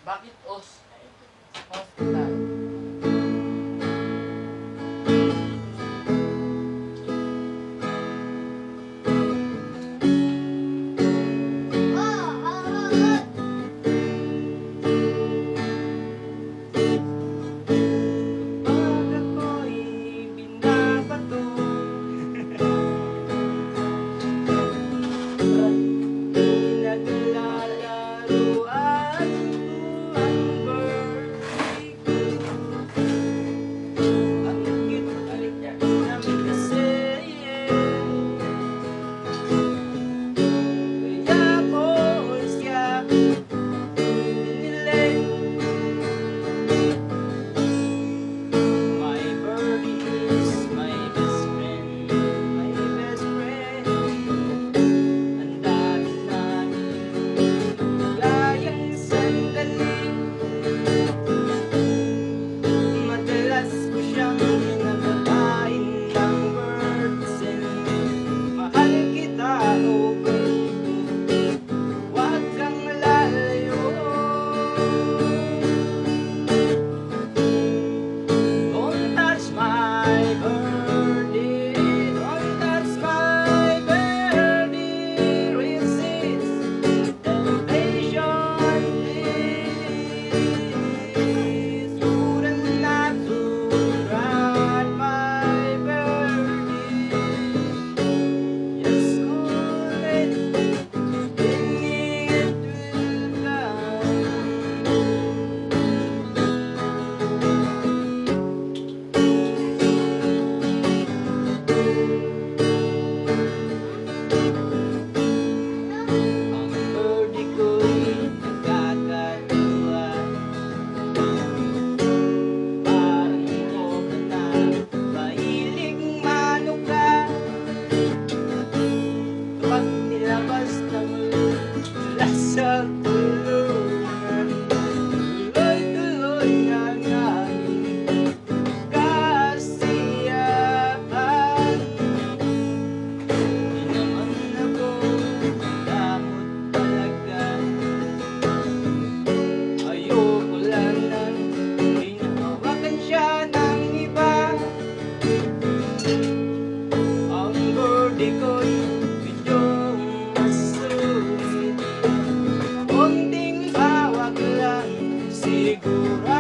Bakit hospital? Pag ako'y binabato, naglalaro ang birthday ko. Ang cute namin kasi, kaya ko siya pinili. My birdie is my best friend, my best friend. Ang dami namin gayang sandali. Madalas ko siyang pinagkakain ng birds and mahal kita, oh birdie ko, huwag kang lalayo. Don't touch my birdie, don't touch my birdie, resist temptation, please. You wouldn't have to run my birdie. Just call it, then it will come. Ang birdie ko'y nagkakatuwa, parang cobra na mahilig manuka. Kapag nilabas ng mula sa kulungan, tuloy-tuloy ang aming kasiyahan. Di naman ako damot talaga, ayoko lang nang hinahawakan siya ng iba. Ang birdie ko'y medyo masungit, konting hawak lang siguro